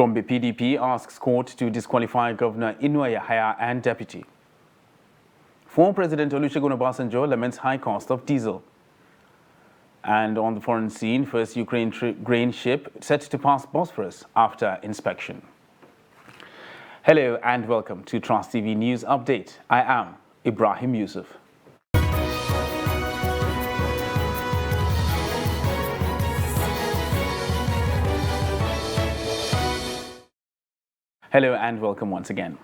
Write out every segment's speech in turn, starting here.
Gombe PDP asks court to disqualify Governor Inuwa Yahaya and deputy. Former President Olusegun Obasanjo laments high cost of diesel. And on the foreign scene, first Ukraine grain ship set to pass Bosphorus after inspection. Hello and welcome to Trust TV News Update. I am Ibrahim Yusuf. Hello and welcome once again.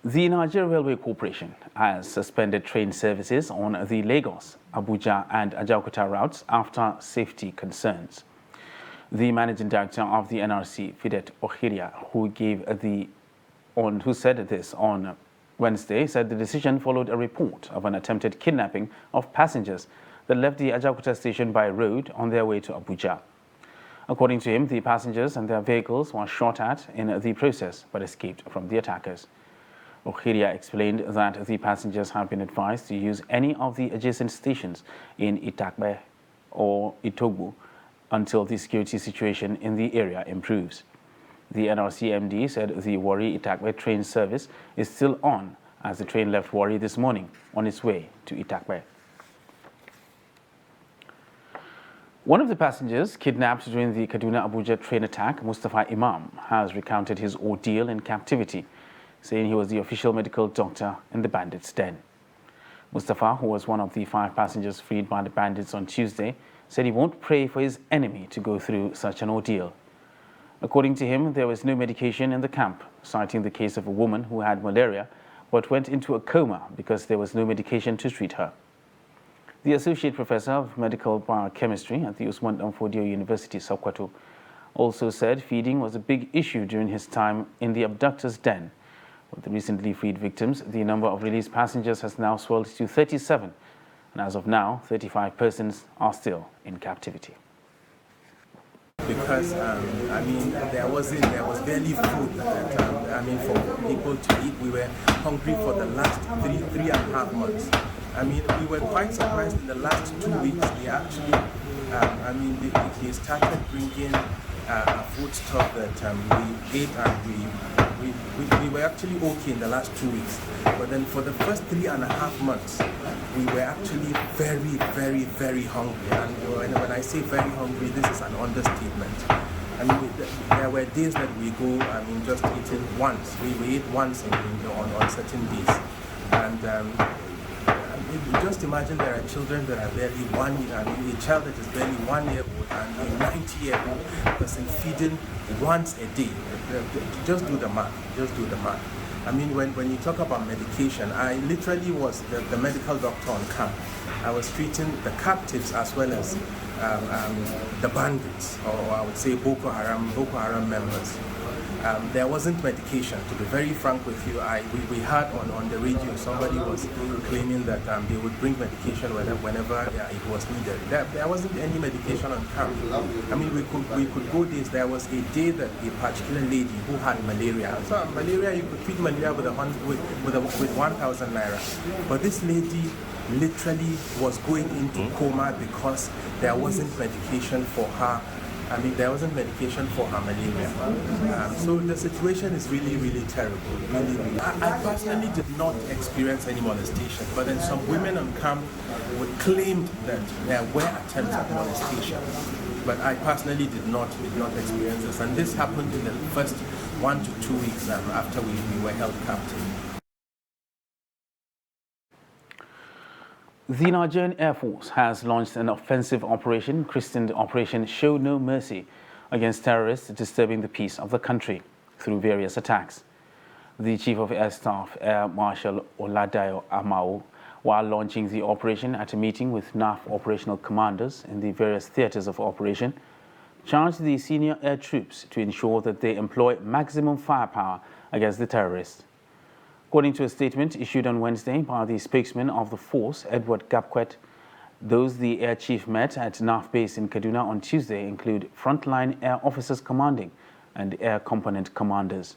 The Nigerian Railway Corporation has suspended train services on the Lagos, Abuja and Ajaokuta routes after safety concerns. The managing director of the NRC, Fidet Ohiria, who said this on Wednesday, said the decision followed a report of an attempted kidnapping of passengers that left the Ajaokuta station by road on their way to Abuja. According to him, the passengers and their vehicles were shot at in the process but escaped from the attackers. Ohiria explained that the passengers have been advised to use any of the adjacent stations in Itakbe or Itogbu until the security situation in the area improves. The NRC MD said the Warri-Itakbe train service is still on as the train left Warri this morning on its way to Itakbe. One of the passengers kidnapped during the Kaduna-Abuja train attack, Mustafa Imam, has recounted his ordeal in captivity, saying he was the official medical doctor in the bandits' den. Mustafa, who was one of the 5 passengers freed by the bandits on Tuesday, said he won't pray for his enemy to go through such an ordeal. According to him, there was no medication in the camp, citing the case of a woman who had malaria but went into a coma because there was no medication to treat her. The Associate Professor of Medical Biochemistry at the Usman Danfodio University, Sokoto, also said feeding was a big issue during his time in the abductor's den. With the recently freed victims, the number of released passengers has now swelled to 37, and as of now, 35 persons are still in captivity. Because there was barely food for people to eat. We were hungry for the last three and a half months. We were quite surprised in the last 2 weeks. They actually, they started bringing food stuff that we ate, and we were actually okay in the last 2 weeks. But then for the first 3.5 months, we were actually very, very, very hungry. And when I say very hungry, this is an understatement. There were days that we go, just eating once. We ate once on certain days. And just imagine there are children that are barely 1 year, a child that is barely 1 year old and a 90-year-old person feeding once a day. Just do the math. When you talk about medication, I literally was the medical doctor on camp. I was treating the captives as well as the bandits, or I would say Boko Haram members. There wasn't medication. To be very frank with you, we heard on the radio somebody was claiming that they would bring medication whenever it was needed. There wasn't any medication on camp. We could go days. There was a day that a particular lady who had malaria. So malaria, you could treat malaria with 1,000 naira. But this lady literally was going into coma because there wasn't medication for her. There wasn't medication for her malaria. So the situation is really, really terrible. Really. I personally did not experience any molestation, but then some women on camp would claim that there were attempts at molestation. But I personally did not experience this. And this happened in the first 1 to 2 weeks after we were held captive. The Nigerian Air Force has launched an offensive operation christened Operation Show No Mercy against terrorists disturbing the peace of the country through various attacks. The Chief of Air Staff, Air Marshal Oladayo Amao, while launching the operation at a meeting with NAF operational commanders in the various theaters of operation, charged the senior air troops to ensure that they employ maximum firepower against the terrorists. According to a statement issued on Wednesday by the spokesman of the force, Edward Gapquet, those the air chief met at NAF base in Kaduna on Tuesday include frontline air officers commanding and air component commanders.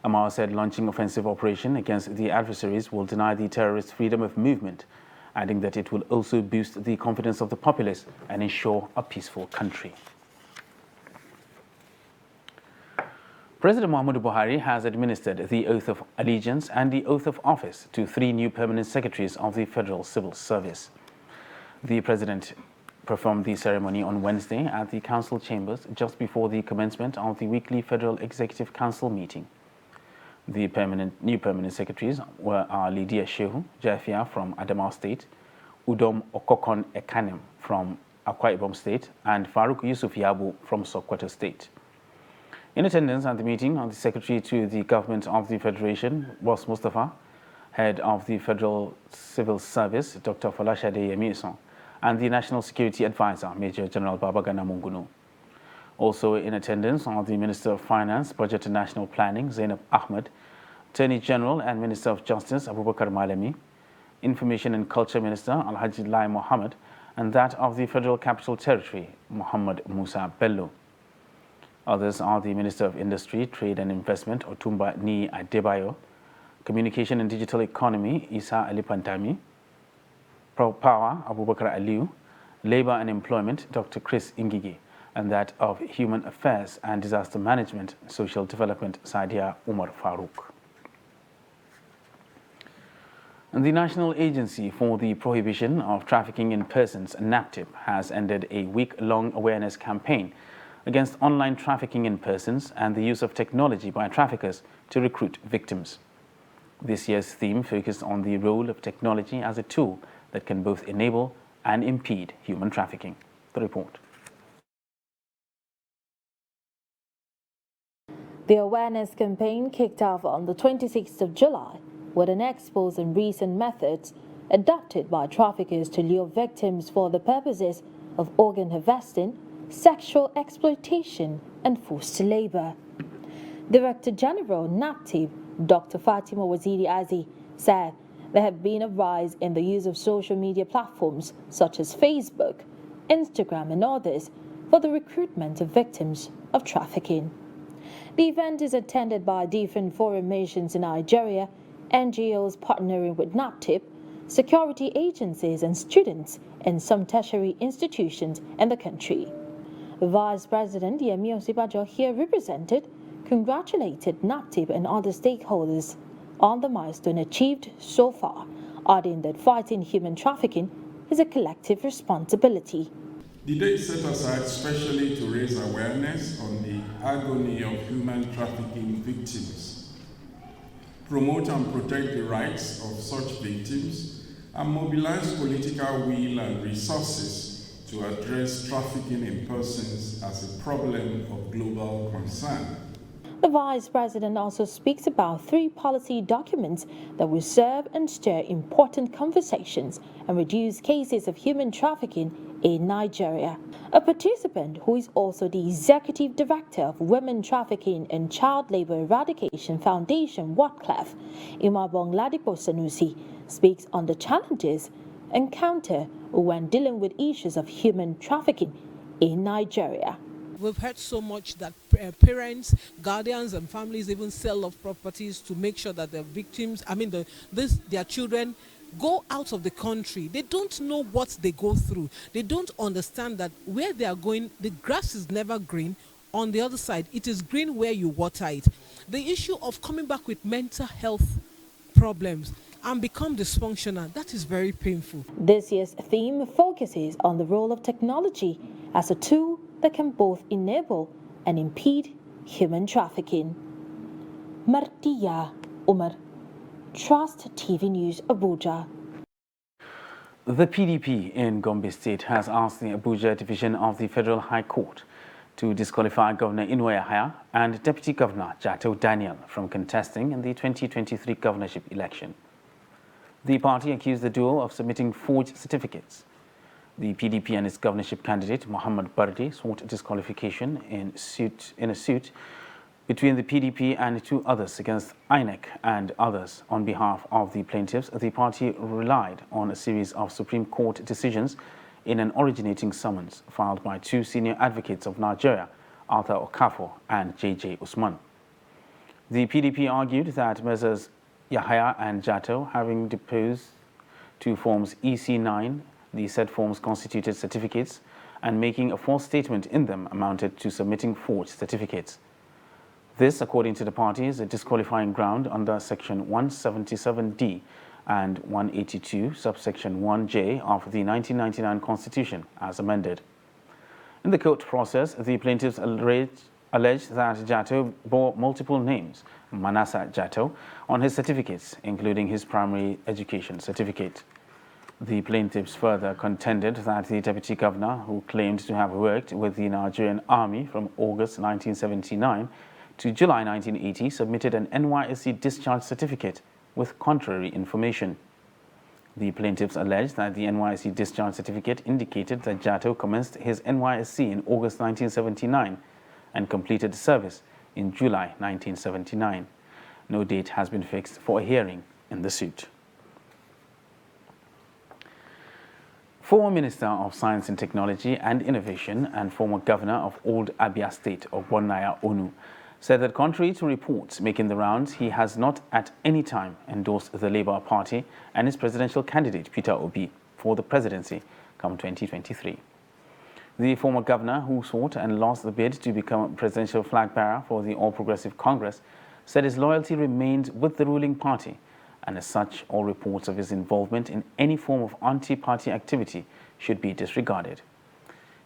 Amar said launching offensive operation against the adversaries will deny the terrorists freedom of movement, adding that it will also boost the confidence of the populace and ensure a peaceful country. President Muhammadu Buhari has administered the oath of allegiance and the oath of office to 3 new permanent secretaries of the Federal Civil Service. The president performed the ceremony on Wednesday at the council chambers just before the commencement of the weekly Federal Executive Council meeting. The new permanent secretaries were Lydia Shehu Jafia from Adamawa State, Udom Okokon Ekanem from Akwa Ibom State, and Farouk Yusuf Yabu from Sokoto State. In attendance at the meeting, the Secretary to the Government of the Federation was Mustafa, Head of the Federal Civil Service, Dr. Folashade Yemison, and the National Security Advisor, Major General Babagana Mungunu. Also in attendance are the Minister of Finance, Budget and National Planning, Zainab Ahmed, Attorney General and Minister of Justice, Abubakar Malami, Information and Culture Minister, Alhaji Lai Mohammed, and that of the Federal Capital Territory, Muhammad Musa Bello. Others are the Minister of Industry, Trade and Investment, Otumba Ni Adebayo, Communication and Digital Economy, Isa Alipantami, Power, Abubakar Aliu, Labor and Employment, Dr. Chris Ingigi, and that of Human Affairs and Disaster Management, Social Development, Sadia Umar Farouk. And the National Agency for the Prohibition of Trafficking in Persons, NAPTIP, has ended a week-long awareness campaign against online trafficking in persons and the use of technology by traffickers to recruit victims. This year's theme focused on the role of technology as a tool that can both enable and impede human trafficking. The report. The awareness campaign kicked off on the 26th of July with an expose on recent methods adopted by traffickers to lure victims for the purposes of organ harvesting, sexual exploitation and forced labor. Director General NAPTIP, Dr. Fatima Waziri Azi, said there have been a rise in the use of social media platforms such as Facebook, Instagram and others for the recruitment of victims of trafficking. The event is attended by different foreign nations in Nigeria, NGOs partnering with NAPTIP, security agencies and students in some tertiary institutions in the country. Vice President Yemi Osibajo, here represented, congratulated NAPTIP and other stakeholders on the milestone achieved so far, adding that fighting human trafficking is a collective responsibility. The day is set aside specially to raise awareness on the agony of human trafficking victims, promote and protect the rights of such victims, and mobilize political will and resources to address trafficking in persons as a problem of global concern. The Vice President also speaks about 3 policy documents that will serve and stir important conversations and reduce cases of human trafficking in Nigeria. A participant who is also the Executive Director of Women Trafficking and Child Labor Eradication Foundation, Watclef, Imabong Ladipo Sanusi, speaks on the challenges encountered when dealing with issues of human trafficking in Nigeria. We've heard so much that parents, guardians and families even sell off properties to make sure that their victims, their children go out of the country. They don't know what they go through. They don't understand that where they are going, the grass is never green. On the other side, it is green where you water it. The issue of coming back with mental health problems and become dysfunctional, that is very painful. This year's theme focuses on the role of technology as a tool that can both enable and impede human trafficking. Martia Umar, Trust TV News, Abuja. The PDP in Gombe State has asked the Abuja Division of the Federal High Court to disqualify Governor Inuwa Yahaya and Deputy Governor Jato Daniel from contesting in the 2023 governorship election. The party accused the duo of submitting forged certificates. The PDP and its governorship candidate, Muhammad Bardi, sought disqualification in a suit between the PDP and 2 others against INEC and others. On behalf of the plaintiffs, the party relied on a series of Supreme Court decisions in an originating summons filed by 2 senior advocates of Nigeria, Arthur Okafor and J.J. Usman. The PDP argued that Messrs. Yahaya and Jato, having deposed to forms EC9, the said forms constituted certificates, and making a false statement in them amounted to submitting forged certificates. This, according to the party, is a disqualifying ground under Section 177D and 182, subsection 1J of the 1999 Constitution, as amended. In the court process, the plaintiffs alleged that Jatto bore multiple names, Manasseh Jatto, on his certificates, including his primary education certificate. The plaintiffs further contended that the deputy governor, who claimed to have worked with the Nigerian Army from August 1979 to July 1980, submitted an NYSC discharge certificate with contrary information. The plaintiffs alleged that the NYSC discharge certificate indicated that Jatto commenced his NYSC in August 1979 and completed service in July 1979. No date has been fixed for a hearing in the suit. Former Minister of Science and Technology and Innovation and former Governor of Old Abia State, Ogbonnaya Onu, said that contrary to reports making the rounds, he has not at any time endorsed the Labour Party and its presidential candidate, Peter Obi, for the presidency come 2023. The former governor, who sought and lost the bid to become presidential flag bearer for the All Progressive Congress, said his loyalty remained with the ruling party, and as such, all reports of his involvement in any form of anti-party activity should be disregarded.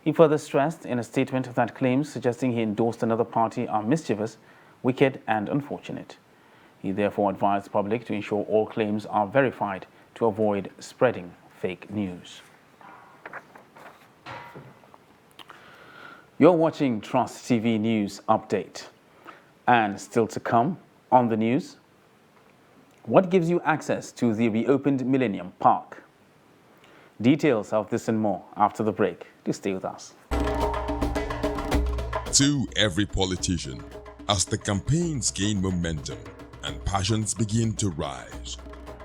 He further stressed in a statement that claims suggesting he endorsed another party are mischievous, wicked and unfortunate. He therefore advised the public to ensure all claims are verified to avoid spreading fake news. You're watching Trust TV News Update. And still to come on the news, what gives you access to the reopened Millennium Park? Details of this and more after the break. Do stay with us. To every politician, as the campaigns gain momentum and passions begin to rise,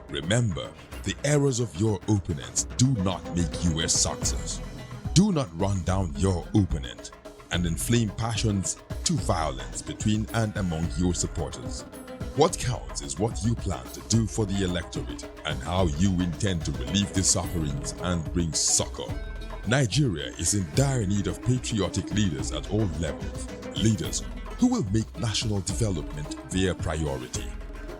remember, the errors of your opponents do not make you a success. Do not run down your opponent and inflame passions to violence between and among your supporters. What counts is what you plan to do for the electorate and how you intend to relieve the sufferings and bring succor. Nigeria is in dire need of patriotic leaders at all levels. Leaders who will make national development their priority.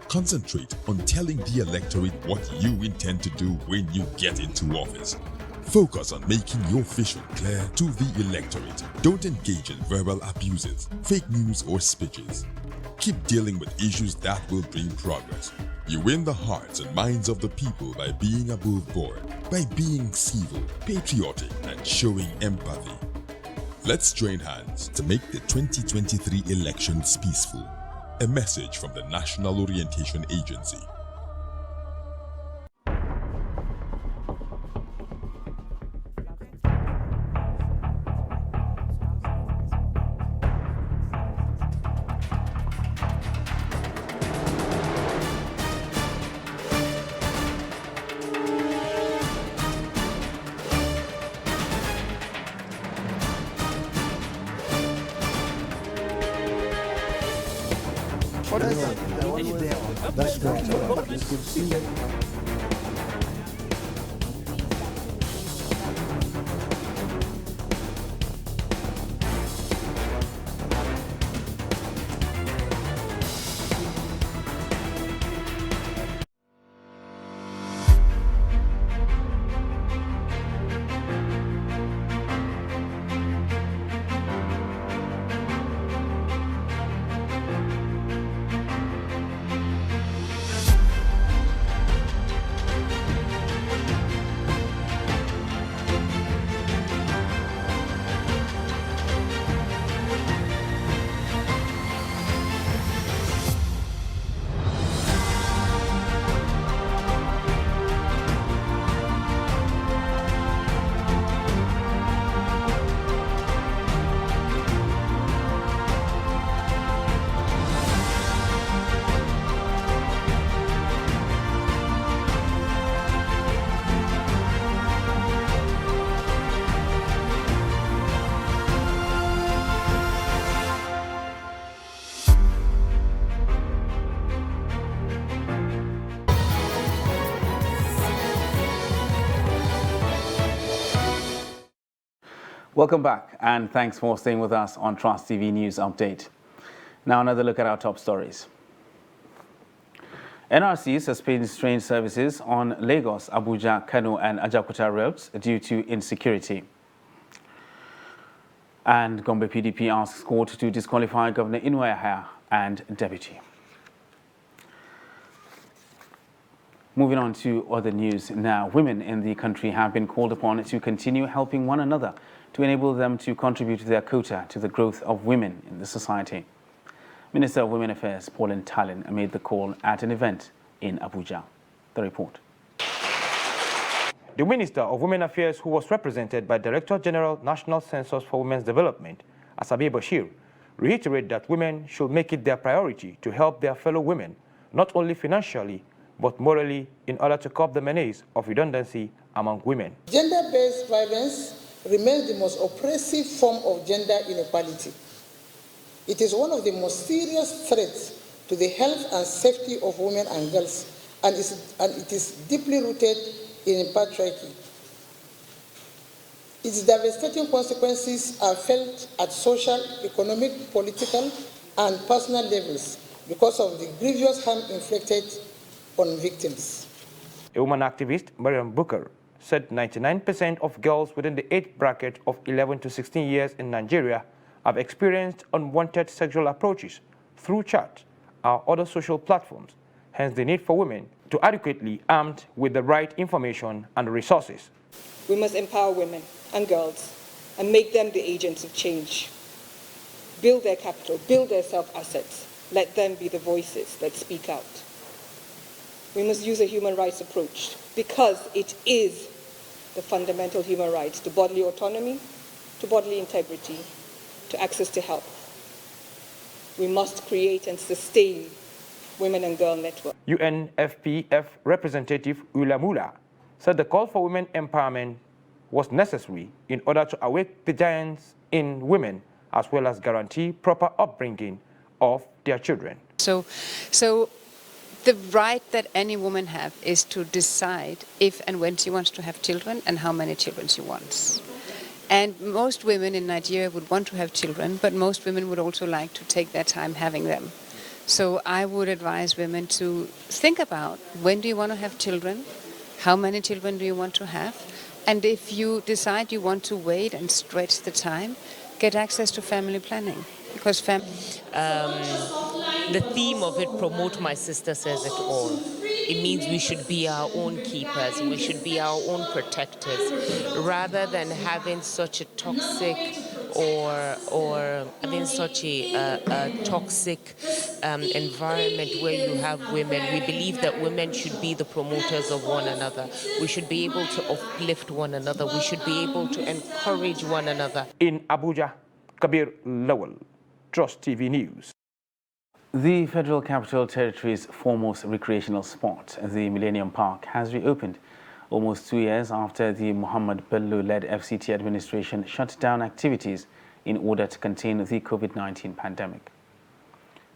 Concentrate on telling the electorate what you intend to do when you get into office. Focus on making your vision clear to the electorate. Don't engage in verbal abuses, fake news or speeches. Keep dealing with issues that will bring progress. You win the hearts and minds of the people by being above board, by being civil, patriotic, and showing empathy. Let's join hands to make the 2023 elections peaceful. A message from the National Orientation Agency. That's great. Welcome back, and thanks for staying with us on Trust TV News Update. Now another look at our top stories. NRC suspends train services on Lagos, Abuja, Kano and Ajaokuta roads due to insecurity. And Gombe PDP asks court to disqualify Governor Inuaya and deputy. Moving on to other news now. Women in the country have been called upon to continue helping one another to enable them to contribute their quota to the growth of women in the society. Minister of Women Affairs, Pauline Tallinn, made the call at an event in Abuja. The report. The Minister of Women Affairs, who was represented by Director General National Census for Women's Development, Asabe Bashir, reiterated that women should make it their priority to help their fellow women, not only financially, but morally, in order to curb the menace of redundancy among women. Gender-based violence remains the most oppressive form of gender inequality. It is one of the most serious threats to the health and safety of women and girls, and it is deeply rooted in patriarchy. Its devastating consequences are felt at social, economic, political, and personal levels because of the grievous harm inflicted on victims. A woman activist, Mariam Booker, said 99% of girls within the age bracket of 11 to 16 years in Nigeria have experienced unwanted sexual approaches through chat or other social platforms, hence the need for women to adequately armed with the right information and resources. We must empower women and girls and make them the agents of change. Build their capital, build their self-assets. Let them be the voices that speak out. We must use a human rights approach because it is the fundamental human rights to bodily autonomy, to bodily integrity, to access to health. We must create and sustain women and girl network. UNFPF representative Ulamula said the call for women empowerment was necessary in order to awake the giants in women as well as guarantee proper upbringing of their children. So the right that any woman has is to decide if and when she wants to have children and how many children she wants. And most women in Nigeria would want to have children, but most women would also like to take their time having them. So I would advise women to think about when do you want to have children, how many children do you want to have, and if you decide you want to wait and stretch the time, get access to family planning. Because the theme of it, Promote My Sister, says it all. It means we should be our own keepers, we should be our own protectors, rather than having such a toxic or having such a toxic environment where you have women. We believe that women should be the promoters of one another. We should be able to uplift one another. We should be able to encourage one another. In Abuja, Kabir Lawal, Trust TV News. The Federal Capital Territory's foremost recreational spot, the Millennium Park, has reopened almost 2 years after the Muhammad Bello-led FCT administration shut down activities in order to contain the COVID-19 pandemic.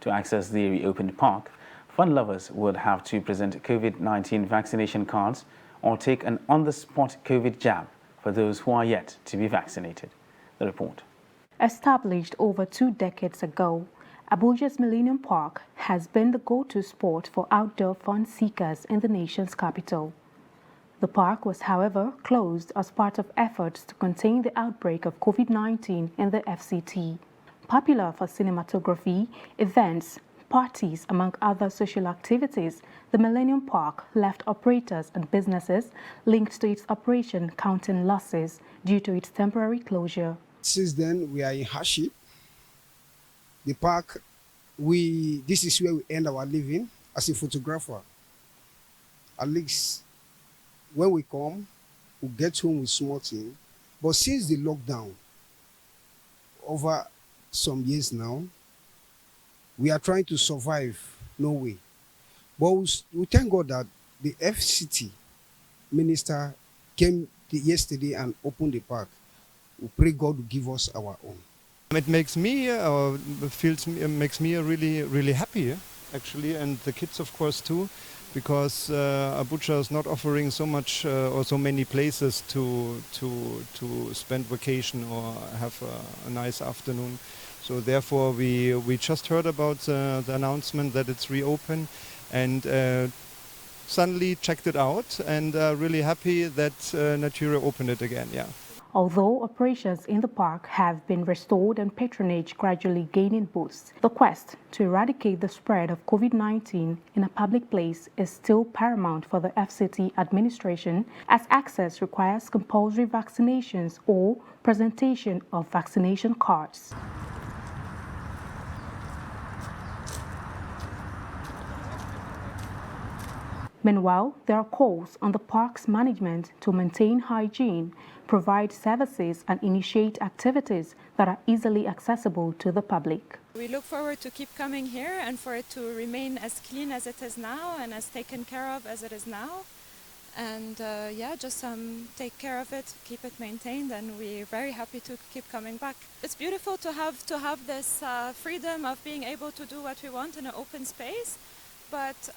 To access the reopened park, fun lovers would have to present COVID-19 vaccination cards or take an on-the-spot COVID jab for those who are yet to be vaccinated. The report. Established over 2 decades ago, Abuja's Millennium Park has been the go-to spot for outdoor fun seekers in the nation's capital. The park was, however, closed as part of efforts to contain the outbreak of COVID-19 in the FCT. Popular for cinematography, events, parties, among other social activities, the Millennium Park left operators and businesses linked to its operation counting losses due to its temporary closure. Since then, we are in hardship. The park, this is where we earn our living as a photographer. At least when we come, we get home with small thing. But since the lockdown, over some years now, we are trying to survive, no way. But we thank God that the FCT minister came yesterday and opened the park. We pray God will give us our own. It makes me makes me really happy, actually, and the kids of course too, because Abuja is not offering so much or so many places to spend vacation or have a nice afternoon. So therefore, we just heard about the announcement that it's reopened, and suddenly checked it out, and really happy that Nigeria opened it again. Yeah. Although operations in the park have been restored and patronage gradually gaining boost, the quest to eradicate the spread of COVID-19 in a public place is still paramount for the FCT administration, as access requires compulsory vaccinations or presentation of vaccination cards. Meanwhile, there are calls on the park's management to maintain hygiene, provide services and initiate activities that are easily accessible to the public. We look forward to keep coming here and for it to remain as clean as it is now and as taken care of as it is now. And yeah, just take care of it, keep it maintained, and we're very happy to keep coming back. It's beautiful to have this freedom of being able to do what we want in an open space, but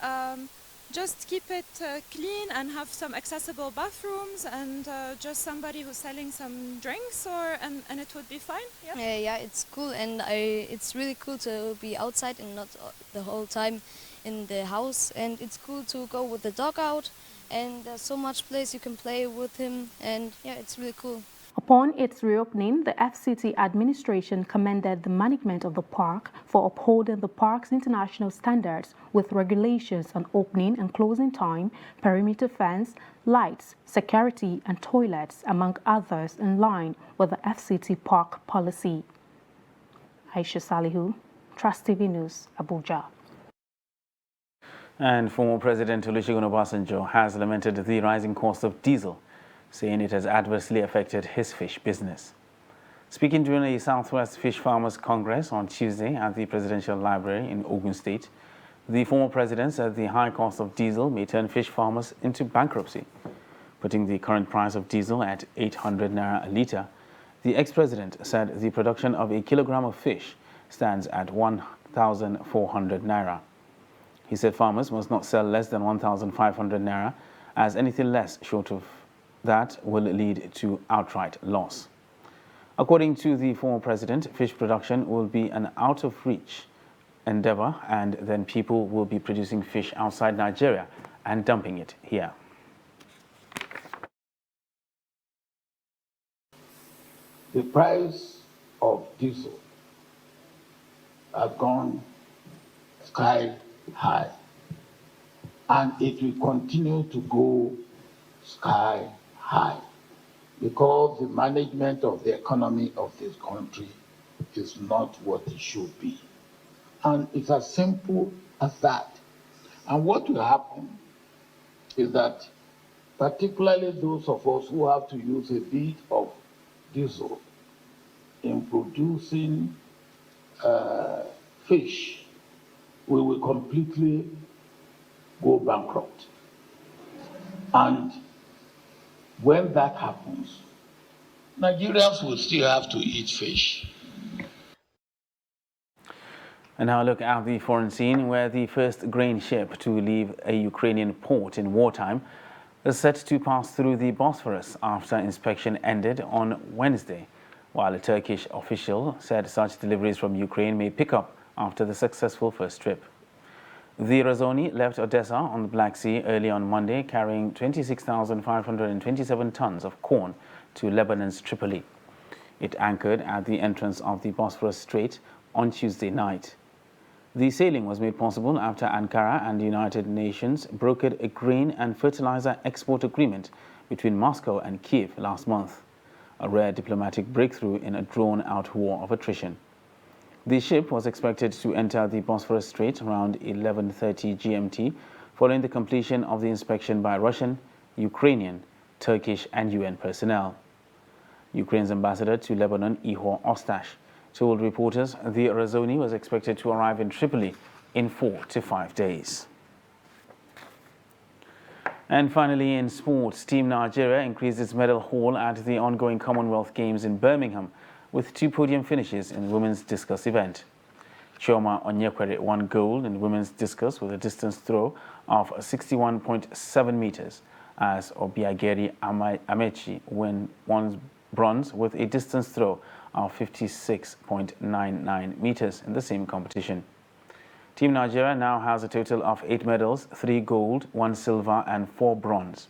just keep it clean and have some accessible bathrooms and just somebody who's selling some drinks and it would be fine. Yeah, yeah, it's cool, and it's really cool to be outside and not the whole time in the house, and it's cool to go with the dog out, and there's so much place you can play with him, and yeah, it's really cool. Upon its reopening, the FCT administration commended the management of the park for upholding the park's international standards with regulations on opening and closing time, perimeter fence, lights, security and toilets, among others, in line with the FCT park policy. Aisha Salihu, Trust TV News, Abuja. And former President Olusegun Obasanjo has lamented the rising cost of diesel, saying it has adversely affected his fish business. Speaking during a Southwest Fish Farmers Congress on Tuesday at the Presidential Library in Ogun State, the former president said the high cost of diesel may turn fish farmers into bankruptcy. Putting the current price of diesel at 800 naira a litre, the ex-president said the production of a kilogram of fish stands at 1,400 naira. He said farmers must not sell less than 1,500 naira, as anything less short of that will lead to outright loss. According to the former president, fish production will be an out-of-reach endeavor, and then people will be producing fish outside Nigeria and dumping it here. The price of diesel has gone sky high, and it will continue to go sky high because the management of the economy of this country is not what it should be. And it's as simple as that. And what will happen is that particularly those of us who have to use a bit of diesel in producing fish, we will completely go bankrupt. And when that happens, Nigerians will still have to eat fish. And now look at the foreign scene, where the first grain ship to leave a Ukrainian port in wartime is set to pass through the Bosphorus after inspection ended on Wednesday, while a Turkish official said such deliveries from Ukraine may pick up after the successful first trip. The Razoni left Odessa on the Black Sea early on Monday, carrying 26,527 tons of corn to Lebanon's Tripoli. It anchored at the entrance of the Bosphorus Strait on Tuesday night. The sailing was made possible after Ankara and the United Nations brokered a grain and fertilizer export agreement between Moscow and Kiev last month, a rare diplomatic breakthrough in a drawn-out war of attrition. The ship was expected to enter the Bosphorus Strait around 11:30 GMT, following the completion of the inspection by Russian, Ukrainian, Turkish and UN personnel. Ukraine's ambassador to Lebanon, Ihor Ostash, told reporters the Razoni was expected to arrive in Tripoli in 4 to 5 days. And finally, in sports, Team Nigeria increased its medal haul at the ongoing Commonwealth Games in Birmingham, with 2 podium finishes in the women's discus event. Chioma Onyekwere won gold in women's discus with a distance throw of 61.7 meters, as Obiageri Amechi won bronze with a distance throw of 56.99 meters in the same competition. Team Nigeria now has a total of 8 medals, 3 gold, 1 silver and 4 bronze.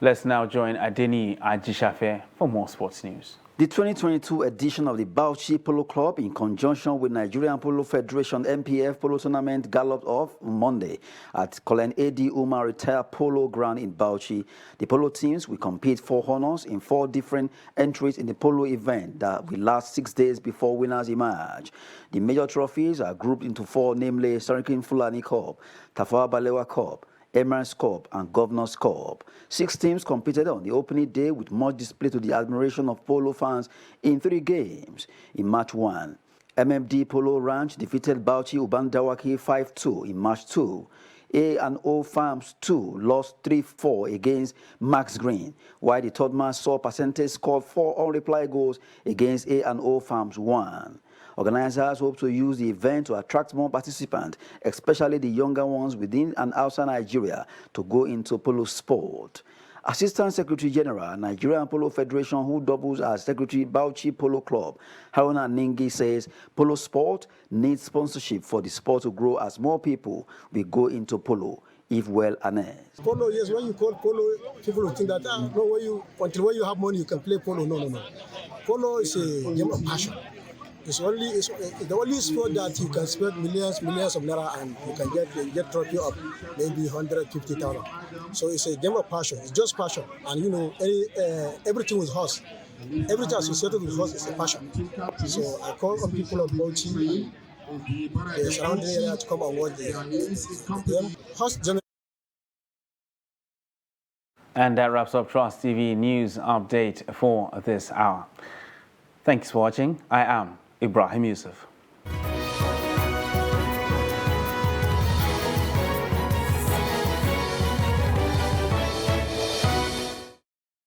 Let's now join Adeni Ajishafe for more sports news. The 2022 edition of the Bauchi Polo Club, in conjunction with Nigerian Polo Federation MPF Polo Tournament, galloped off Monday at Colin A.D. Umar Retired Polo Ground in Bauchi. The polo teams will compete for honors in 4 different entries in the polo event that will last 6 days before winners emerge. The major trophies are grouped into 4, namely Sarikin Fulani Cup, Tafawa Balewa Cup, Emir's Cup and Governor's Cup. 6 teams competed on the opening day with much display to the admiration of polo fans in 3 games. In Match 1, MMD Polo Ranch defeated Bauchi Ubandawaki 5-2 in Match 2. A&O Farms 2 lost 3-4 against Max Green, while the third match saw Percentage scored 4 unreplied goals against A&O Farms 1. Organizers hope to use the event to attract more participants, especially the younger ones within and outside Nigeria, to go into polo sport. Assistant Secretary General, Nigerian Polo Federation, who doubles as Secretary Bauchi Polo Club, Haruna Ningi, says polo sport needs sponsorship for the sport to grow as more people will go into polo, if well harnessed. Polo, yes, when you call polo, people will think that, no, until when you have money, you can play polo. No. Polo is a game of passion. It's the only sport that you can spend millions of naira and you can get trophy of maybe 150,000. So it's a game of passion. It's just passion, and everything with horse. Everything associated with horse is a passion. So I call on people of Bauchi, the surrounding area, to come and watch the horse. And that wraps up Trust TV News Update for this hour. Thanks for watching. I am Ibrahim Yusuf.